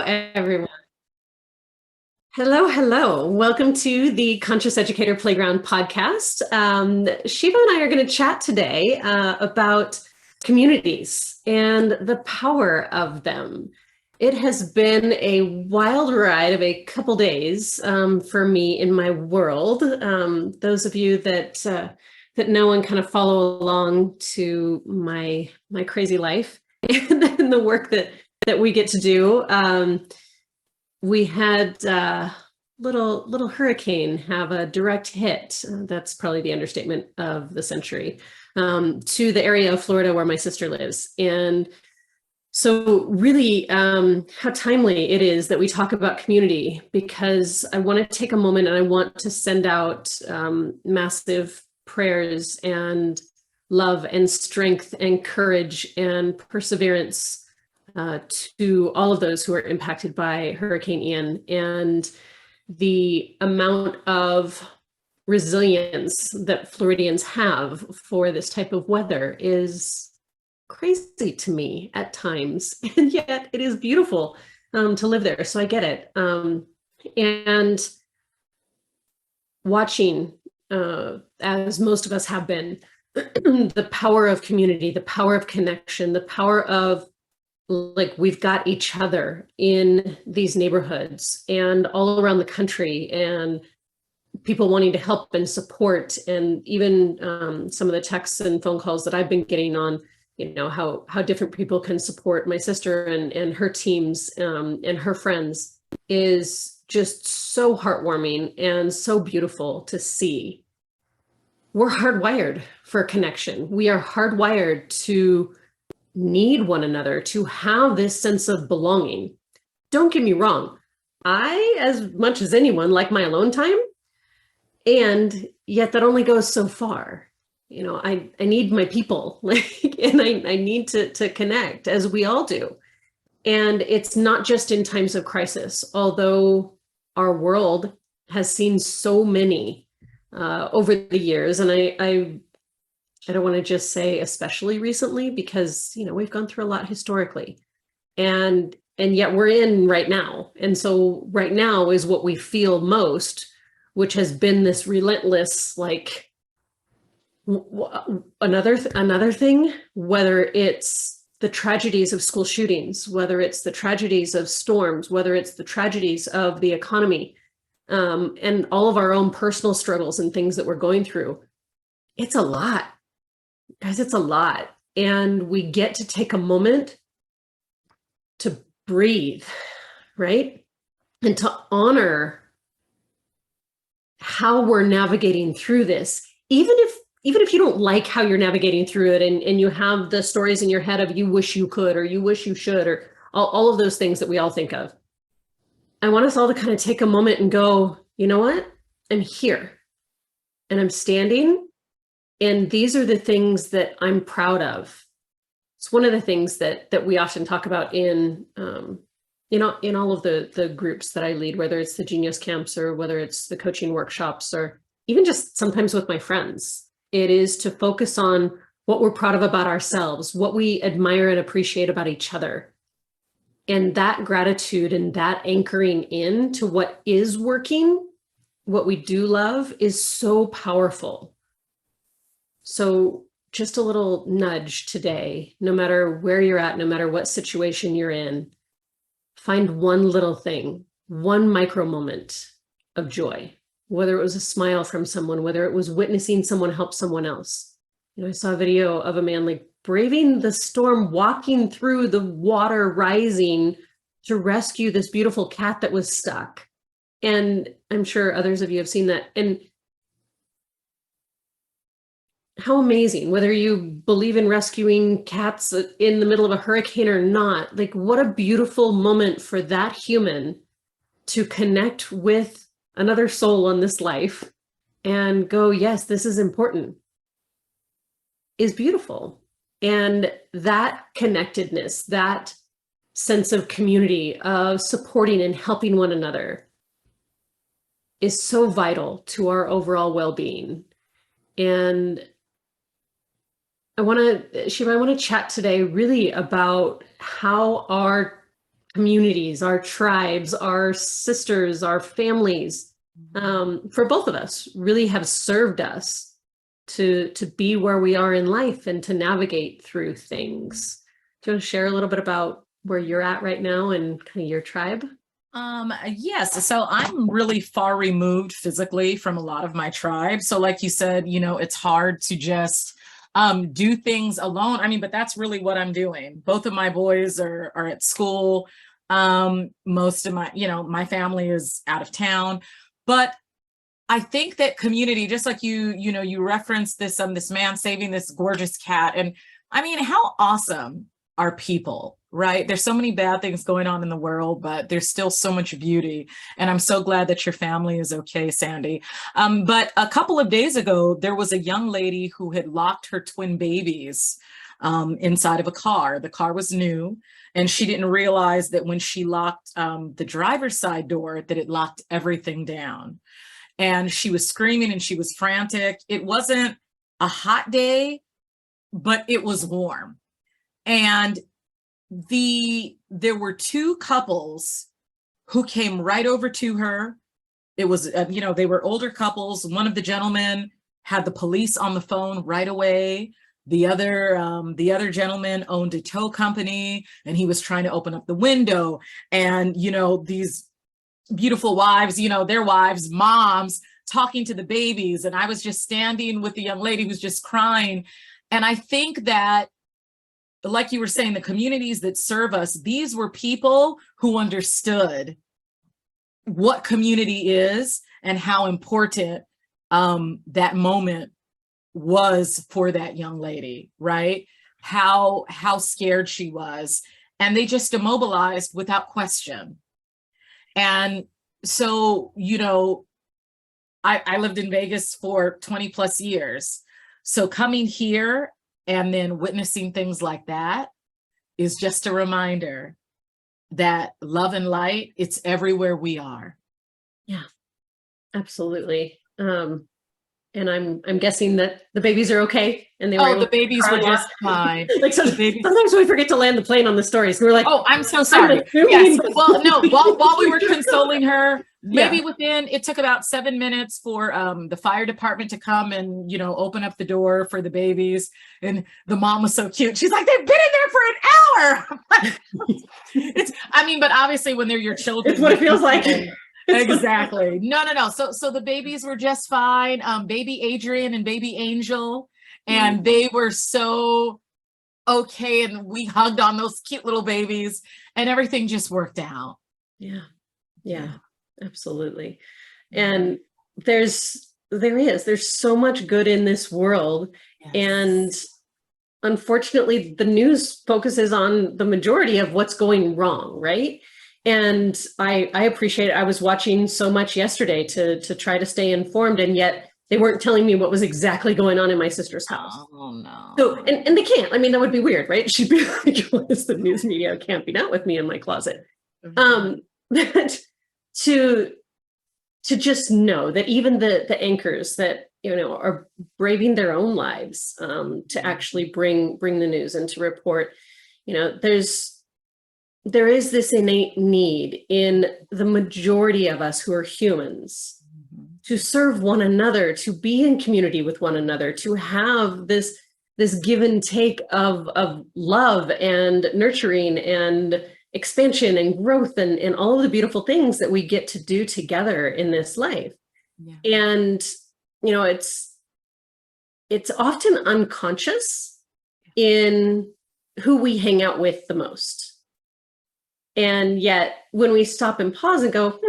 everyone. Hello, hello. Welcome to the Conscious Educator Playground podcast. Shiva and I are going to chat today about communities and the power of them. It has been a wild ride of a couple days for me in my world. Those of you that know and kind of follow along to my crazy life and the work that we get to do. We had little hurricane have a direct hit. That's probably the understatement of the century, to the area of Florida where my sister lives. And so really how timely it is that we talk about community, because I want to take a moment and I want to send out massive prayers and love and strength and courage and perseverance to all of those who are impacted by Hurricane Ian. And the amount of resilience that Floridians have for this type of weather is crazy to me at times. And yet it is beautiful to live there. So I get it. And watching, as most of us have been, the power of community, the power of connection, the power of we've got each other in these neighborhoods and all around the country, and people wanting to help and support. And even some of the texts and phone calls that I've been getting on, how different people can support my sister and her teams and her friends is just so heartwarming and so beautiful to see. We're hardwired for connection. We are hardwired to need one another, to have this sense of belonging. Don't get me wrong. I, as much as anyone, like my alone time, and yet that only goes so far. I need my people, and I need to connect, as we all do. And it's not just in times of crisis, although our world has seen so many over the years. And I don't want to just say especially recently, because, we've gone through a lot historically, and yet we're in right now. And so right now is what we feel most, which has been this relentless, another thing, whether it's the tragedies of school shootings, whether it's the tragedies of storms, whether it's the tragedies of the economy, and all of our own personal struggles and things that we're going through. It's a lot. Guys, it's a lot. And we get to take a moment to breathe, right? And to honor how we're navigating through this. Even if you don't like how you're navigating through it, and you have the stories in your head of you wish you could, or you wish you should, or all of those things that we all think of. I want us all to kind of take a moment and go, you know what? I'm here and I'm standing. And these are the things that I'm proud of. It's one of the things that we often talk about in all of the groups that I lead, whether it's the Genius Camps or whether it's the coaching workshops, or even just sometimes with my friends. It is to focus on what we're proud of about ourselves, what we admire and appreciate about each other. And that gratitude and that anchoring in to what is working, what we do love, is so powerful. So just a little nudge today, no matter where you're at, no matter what situation you're in, find one little thing, one micro moment of joy, whether it was a smile from someone, whether it was witnessing someone help someone else. I saw a video of a man braving the storm, walking through the water rising to rescue this beautiful cat that was stuck. And I'm sure others of you have seen that. And how amazing, whether you believe in rescuing cats in the middle of a hurricane or not, what a beautiful moment for that human to connect with another soul on this life and go, yes, this is important, is beautiful. And that connectedness, that sense of community, of supporting and helping one another, is so vital to our overall well-being. And Shiva, I want to chat today really about how our communities, our tribes, our sisters, our families, for both of us, really have served us to be where we are in life and to navigate through things. Do you want to share a little bit about where you're at right now and kind of your tribe? Yes. So I'm really far removed physically from a lot of my tribe. So like you said, it's hard to just do things alone. I mean, but that's really what I'm doing. Both of my boys are at school. Most of my family is out of town, but I think that community, just like you referenced this man saving this gorgeous cat. And I mean, how awesome are people, right? There's so many bad things going on in the world, but there's still so much beauty. And I'm so glad that your family is okay, Sandy. But a couple of days ago, there was a young lady who had locked her twin babies inside of a car. The car was new, and she didn't realize that when she locked the driver's side door, that it locked everything down. And she was screaming and she was frantic. It wasn't a hot day, but it was warm. And there were two couples who came right over to her. It was, they were older couples. One of the gentlemen had the police on the phone right away. The other gentleman owned a tow company, and he was trying to open up the window. And, these beautiful wives, their wives, moms, talking to the babies. And I was just standing with the young lady who's just crying. And I think that, like you were saying, the communities that serve us, these were people who understood what community is and how important that moment was for that young lady, right? How scared she was. And they just immobilized without question. And so, I lived in Vegas for 20 plus years. So coming here and then witnessing things like that is just a reminder that love and light, it's everywhere we are. Yeah, absolutely. And I'm guessing that the babies are okay and they were able the babies were just fine. Like sometimes we forget to land the plane on the stories. We're like, oh, I'm so sorry. Yes. Well, no, while we were consoling her, maybe it took about 7 minutes for the fire department to come and, open up the door for the babies. And the mom was so cute. She's like, they've been in there for an hour. But obviously when they're your children, it's what it feels like. Exactly. No. So the babies were just fine. Baby Adrian and baby Angel, and they were so okay. And we hugged on those cute little babies, and everything just worked out. Yeah, absolutely. And there's so much good in this world. Yes. And unfortunately, the news focuses on the majority of what's going wrong, right? And I appreciate it. I was watching so much yesterday to try to stay informed, and yet they weren't telling me what was exactly going on in my sister's house. Oh no. So, and they can't. I mean, that would be weird, right? She'd be like, what is the news media camping out with me in my closet? But to just know that even the anchors that, are braving their own lives to actually bring the news and to report, there is this innate need in the majority of us who are humans to serve one another, to be in community with one another, to have this give and take of love and nurturing and expansion and growth and all of the beautiful things that we get to do together in this life. Yeah. And, it's often unconscious in who we hang out with the most. And yet when we stop and pause and go,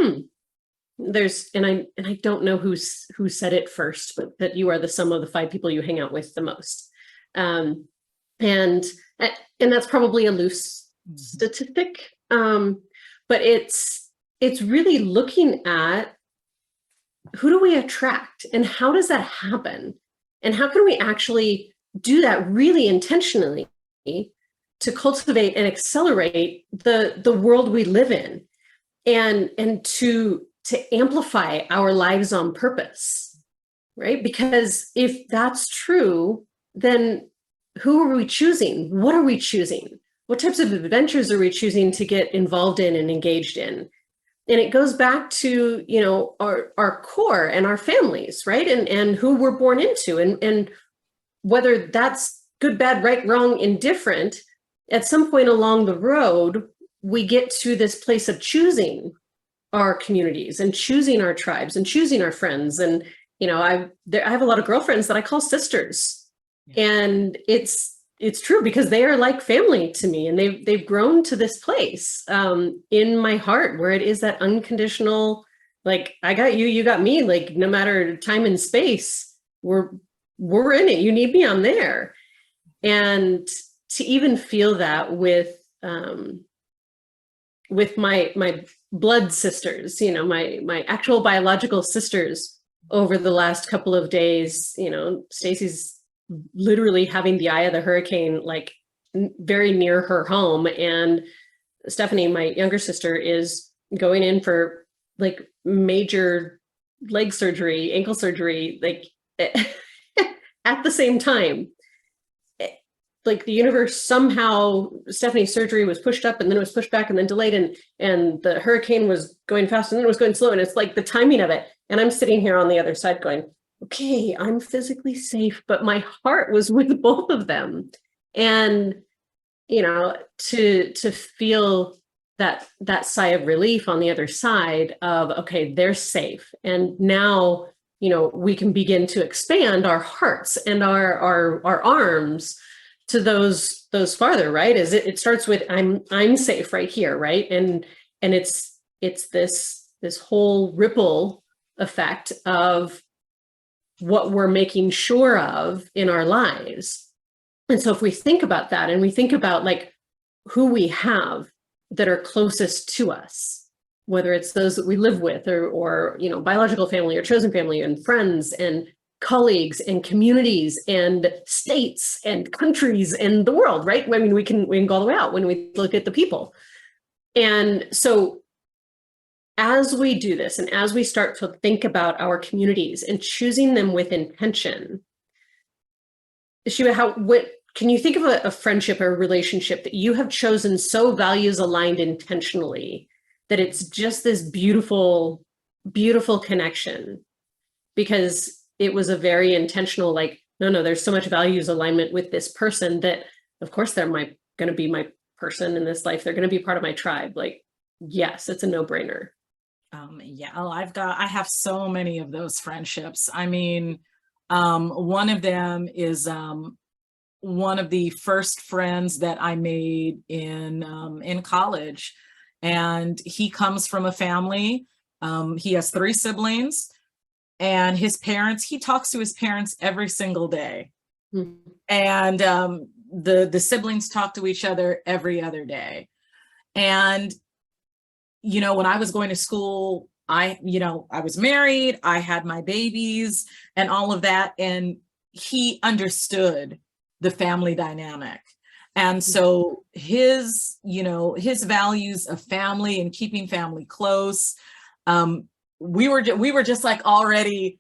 I don't know who said it first, but that you are the sum of the 5 people you hang out with the most. And that's probably a loose statistic. But it's really looking at who do we attract and how does that happen? And how can we actually do that really intentionally to cultivate and accelerate the world we live in, and to amplify our lives on purpose, right? Because if that's true, then who are we choosing? What are we choosing? what types of adventures are we choosing to get involved in and engaged in? And it goes back to, our core and our families, right? And who we're born into, and whether that's good, bad, right, wrong, indifferent, at some point along the road, we get to this place of choosing our communities and choosing our tribes and choosing our friends. And, I have a lot of girlfriends that I call sisters. And it's true, because they are like family to me, and they've grown to this place in my heart where it is that unconditional, like, I got you, you got me, like, no matter time and space, we're in it. You need me, I'm there. And to even feel that with my blood sisters, my actual biological sisters, over the last couple of days, Stacy's literally having the eye of the hurricane, like, very near her home. And Stephanie, my younger sister, is going in for like major leg surgery, ankle surgery, like at the same time. Like, the universe somehow, Stephanie's surgery was pushed up, and then it was pushed back, and then delayed, and the hurricane was going fast, and then it was going slow, and it's like the timing of it. And I'm sitting here on the other side going, okay, I'm physically safe, but my heart was with both of them. And to feel that sigh of relief on the other side of, okay, they're safe, and now we can begin to expand our hearts and our arms to those farther, right? Is it starts with I'm safe right here, right? And it's this whole ripple effect of what we're making sure of in our lives. And so if we think about that, and we think about like who we have that are closest to us, whether it's those that we live with, or biological family or chosen family, and friends and colleagues and communities and states and countries and the world, right? I mean, we can go all the way out when we look at the people. And so as we do this, and as we start to think about our communities and choosing them with intention, Shiva, what can you think of a friendship or a relationship that you have chosen so values aligned intentionally that it's just this beautiful, beautiful connection? Because it was a very intentional, like, no, there's so much values alignment with this person that, of course, they're going to be my person in this life. They're going to be part of my tribe. Like, yes, it's a no-brainer. I have so many of those friendships. I mean, one of them is one of the first friends that I made in college, and he comes from a family. He has 3 siblings. And his parents, he talks to his parents every single day. Mm-hmm. And the siblings talk to each other every other day. And, when I was going to school, I was married, I had my babies and all of that. And he understood the family dynamic. And so his values of family and keeping family close, we were just like already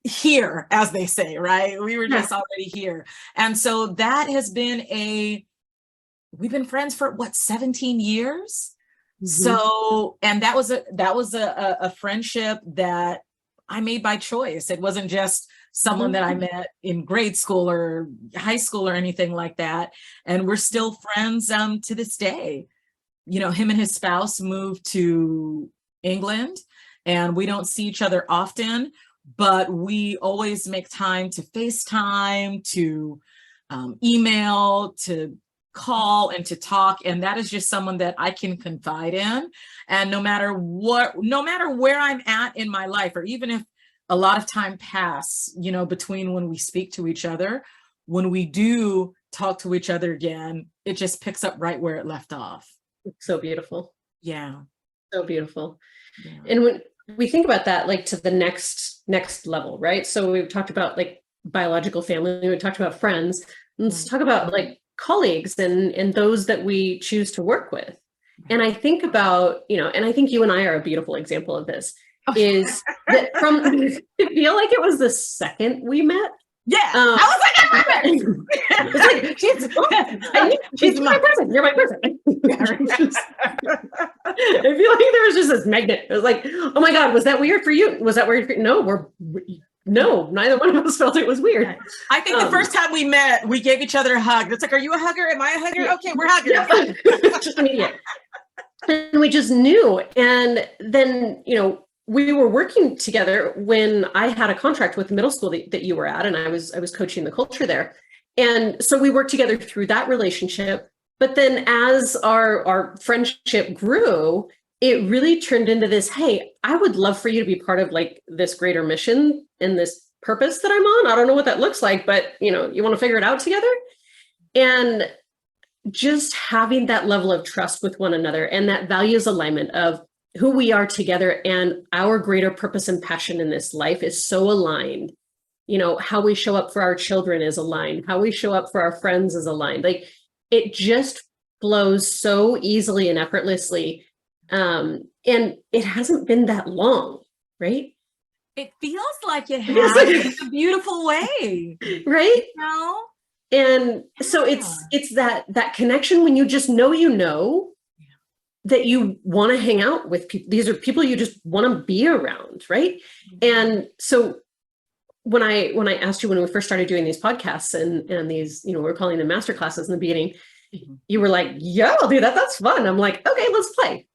here, as they say, right? We were just already here. And so that has been we've been friends for 17 years. Mm-hmm. So, and that was a friendship that I made by choice. It wasn't just someone that I met in grade school or high school or anything like that. And we're still friends to this day. Him and his spouse moved to England, and we don't see each other often, but we always make time to FaceTime, to email, to call, and to talk. And that is just someone that I can confide in. And no matter where I'm at in my life, or even if a lot of time pass, between when we speak to each other, when we do talk to each other again, it just picks up right where it left off. It's so beautiful. Yeah. So beautiful. Yeah. And when we think about that, like, to the next level, right? So we've talked about like biological family, we talked about friends. Let's talk about like colleagues and those that we choose to work with. And I think about, and I think you and I are a beautiful example of this, is that I feel like it was the second we met, Yeah. I was like, I'm my she's my person. You're my person. I feel like there was just this magnet. It was like, oh my God, was that weird for you? Was that weird for you? No, neither one of us felt it was weird. I think the first time we met, we gave each other a hug. It's like, are you a hugger? Am I a hugger? Yeah. Okay, we're huggers. Yeah. Just immediate. And we just knew. And then, we were working together when I had a contract with the middle school that you were at, and I was coaching the culture there. And so we worked together through that relationship. But then as our friendship grew, it really turned into this, hey, I would love for you to be part of like this greater mission and this purpose that I'm on. I don't know what that looks like, but you want to figure it out together. And just having that level of trust with one another and that values alignment of who we are together and our greater purpose and passion in this life is so aligned. How we show up for our children is aligned. How we show up for our friends is aligned. Like it just flows so easily and effortlessly. And it hasn't been that long, right? It feels like it has in a beautiful way. Right? And so it's that connection when you just know that you want to hang out with people. These are people you just want to be around, right? And so when I asked you when we first started doing these podcasts and these, we're calling them master classes in the beginning, you were like, yeah, I'll do that. That's fun. I'm like, okay, let's play.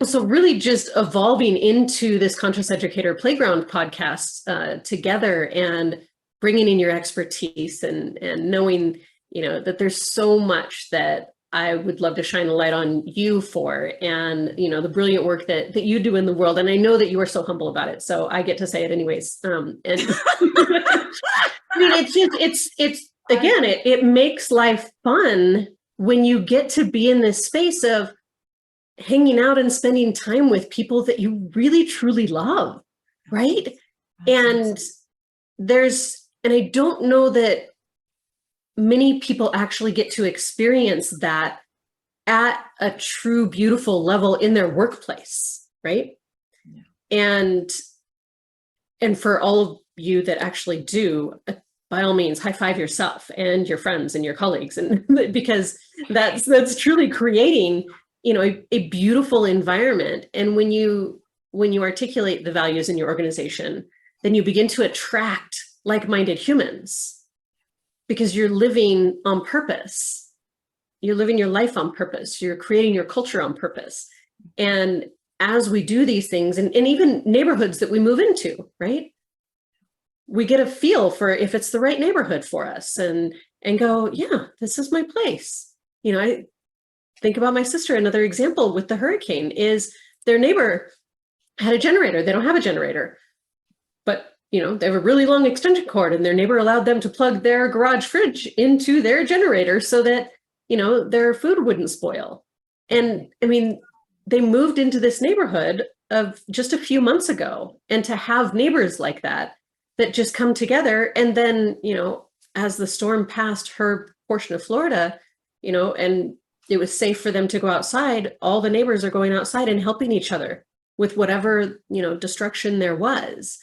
So really just evolving into this Conscious Educator Playground podcast together and bringing in your expertise and knowing, that there's so much that I would love to shine a light on you for, and, the brilliant work that you do in the world. And I know that you are so humble about it. So I get to say it anyways. And I mean, it makes life fun when you get to be in this space of hanging out and spending time with people that you really truly love, right? And I don't know that many people actually get to experience that at a true beautiful level in their workplace, right? And for all of you that actually do, by all means, high five yourself and your friends and your colleagues, and because that's truly creating a beautiful environment. And when you articulate the values in your organization, then you begin to attract like-minded humans because you're living on purpose. You're living your life on purpose. You're creating your culture on purpose. And as we do these things, and even neighborhoods that we move into, right? We get a feel for if it's the right neighborhood for us and go, yeah, this is my place. I think about my sister. Another example with the hurricane is their neighbor had a generator. They don't have a generator, but they have a really long extension cord, and their neighbor allowed them to plug their garage fridge into their generator so that, their food wouldn't spoil. And I mean, they moved into this neighborhood of just a few months ago, and to have neighbors like that just come together. And then, as the storm passed her portion of Florida, and it was safe for them to go outside, all the neighbors are going outside and helping each other with whatever, destruction there was.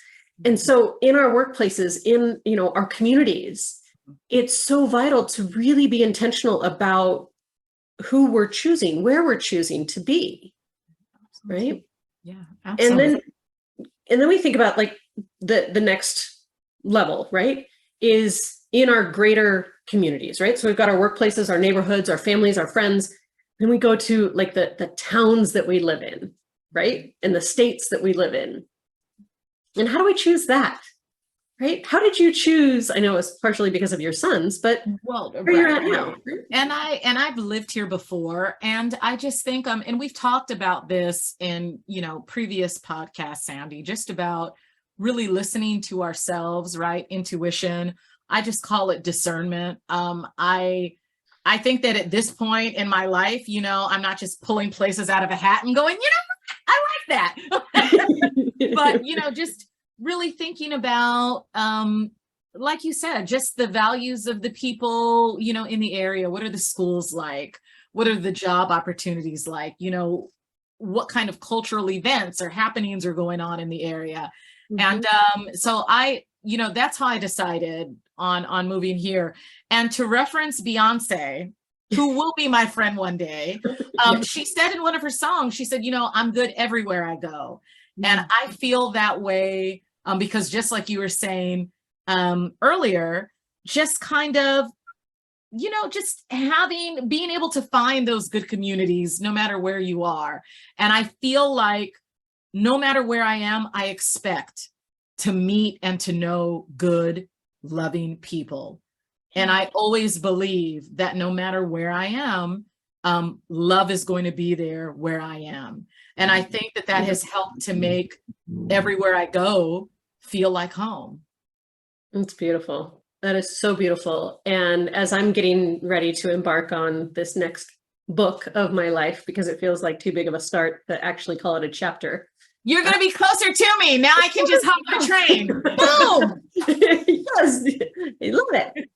And so in our workplaces, in, our communities, it's so vital to really be intentional about who we're choosing, where we're choosing to be. Right? Yeah, absolutely. And then we think about like the next level, right? Is in our greater communities, right? So we've got our workplaces, our neighborhoods, our families, our friends. Then we go to like the towns that we live in, right? And the states that we live in. And how do we choose that? Right? How did you choose? I know it's partially because of your sons, but where you're at now. And I've lived here before, and I just think and we've talked about this in previous podcasts, Sandy, just about really listening to ourselves, right? Intuition. I just call it discernment. I think that at this point in my life, I'm not just pulling places out of a hat and going, I like that. But, just really thinking about, like you said, just the values of the people, in the area. What are the schools like? What are the job opportunities like? What kind of cultural events or happenings are going on in the area? Mm-hmm. And so I that's how I decided on moving here. And to reference Beyonce, who will be my friend one day, she said in one of her songs, she said, I'm good everywhere I go. And I feel that way because just like you were saying earlier, just kind of, just being able to find those good communities no matter where you are. And I feel like no matter where I am, I expect to meet and to know good, loving people. And I always believe that no matter where I am, love is going to be there where I am. And I think that has helped to make everywhere I go feel like home. It's beautiful. That is so beautiful. And as I'm getting ready to embark on this next book of my life, because it feels like too big of a start to actually call it a chapter. You're going to be closer to me. Now I can just hop on a train. Boom! Yes, I love it.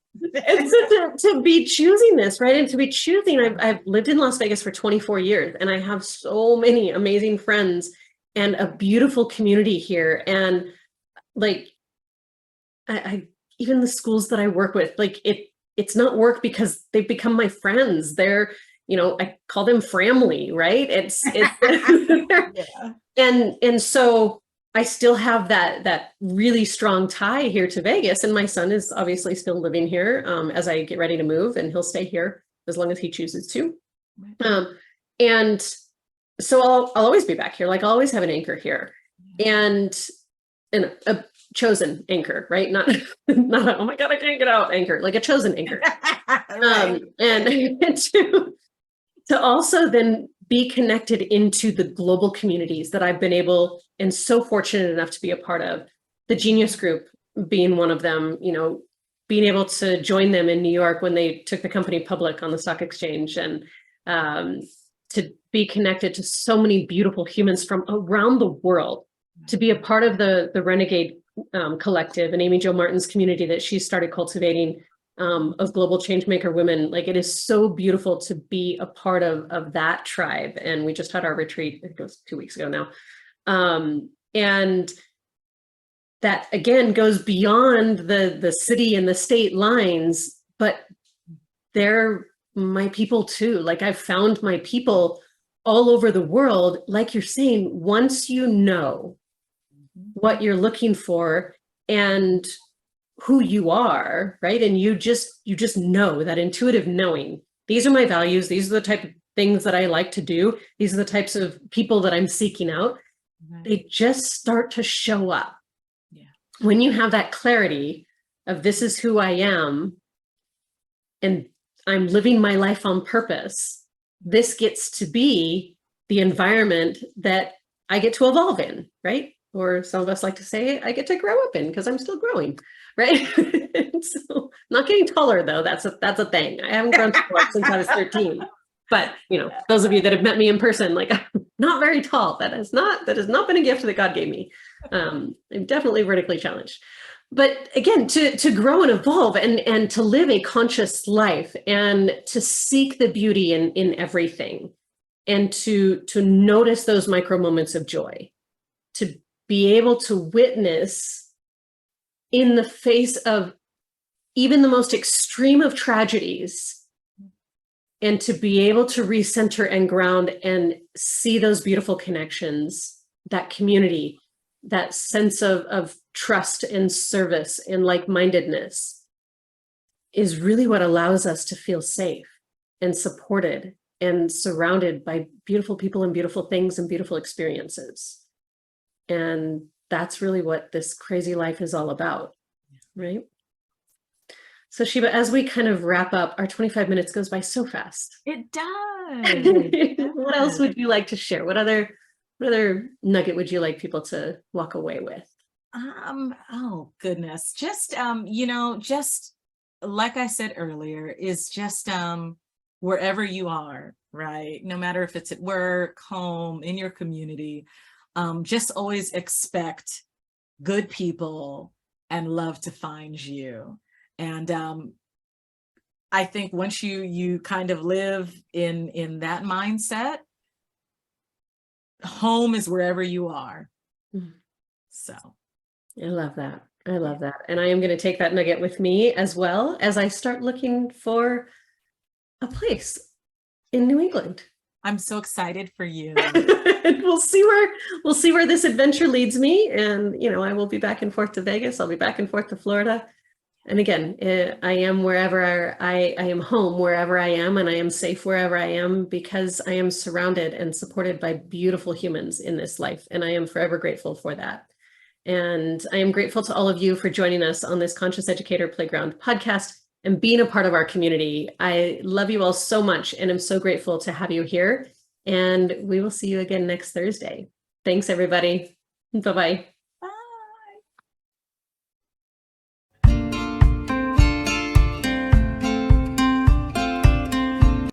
And so to be choosing this, right? And to be choosing, I've lived in Las Vegas for 24 years, and I have so many amazing friends and a beautiful community here. And like, I even the schools that I work with, like it's not work because they've become my friends. They're, I call them family, right? It's Yeah. And so I still have that really strong tie here to Vegas, and my son is obviously still living here as I get ready to move, and he'll stay here as long as he chooses to. And so I'll always be back here. Like I'll always have an anchor here, and a chosen anchor, right? Not a, oh my God, I can't get out anchor, like a chosen anchor. Right. And to also then be connected into the global communities that I've been able and so fortunate enough to be a part of, the Genius Group being one of them, being able to join them in New York when they took the company public on the stock exchange, and to be connected to so many beautiful humans from around the world, to be a part of the Renegade Collective and Amy Jo Martin's community that she started cultivating of global changemaker women. Like it is so beautiful to be a part of that tribe. And we just had our retreat, I think it was 2 weeks ago now. And that again goes beyond the city and the state lines, but they're my people too. Like I've found my people all over the world. Like you're saying, once you know what you're looking for and who you are, right? And you just know, that intuitive knowing, these are my values, these are the type of things that I like to do, these are the types of people that I'm seeking out. They just start to show up. When you have that clarity of this is who I am and I'm living my life on purpose, this gets to be the environment that I get to evolve in, right? Or some of us like to say I get to grow up in because I'm still growing, right? So not getting taller though, that's a thing. I haven't grown taller since I was 13. But those of you that have met me in person, like I'm not very tall. That has not been a gift that God gave me. I'm definitely vertically challenged. But again, to grow and evolve and to live a conscious life and to seek the beauty in everything, and to notice those micro moments of joy, to be able to witness in the face of even the most extreme of tragedies, and to be able to recenter and ground and see those beautiful connections, that community, that sense of trust and service and like-mindedness is really what allows us to feel safe and supported and surrounded by beautiful people and beautiful things and beautiful experiences. And that's really what this crazy life is all about, right? So Shiva, as we kind of wrap up, our 25 minutes goes by so fast. It does. What else would you like to share? What other nugget would you like people to walk away with? Oh goodness. Just just like I said earlier, is just wherever you are, right? No matter if it's at work, home, in your community, just always expect good people and love to find you. And I think once you kind of live in that mindset, home is wherever you are. So I love that. I love that. And I am going to take that nugget with me as well as I start looking for a place in New England. I'm so excited for you. And we'll see where this adventure leads me. And I will be back and forth to Vegas. I'll be back and forth to Florida. And again, I am wherever I am home wherever I am, and I am safe wherever I am because I am surrounded and supported by beautiful humans in this life. And I am forever grateful for that. And I am grateful to all of you for joining us on this Conscious Educator Playground podcast and being a part of our community. I love you all so much, and I'm so grateful to have you here. And we will see you again next Thursday. Thanks, everybody. Bye-bye.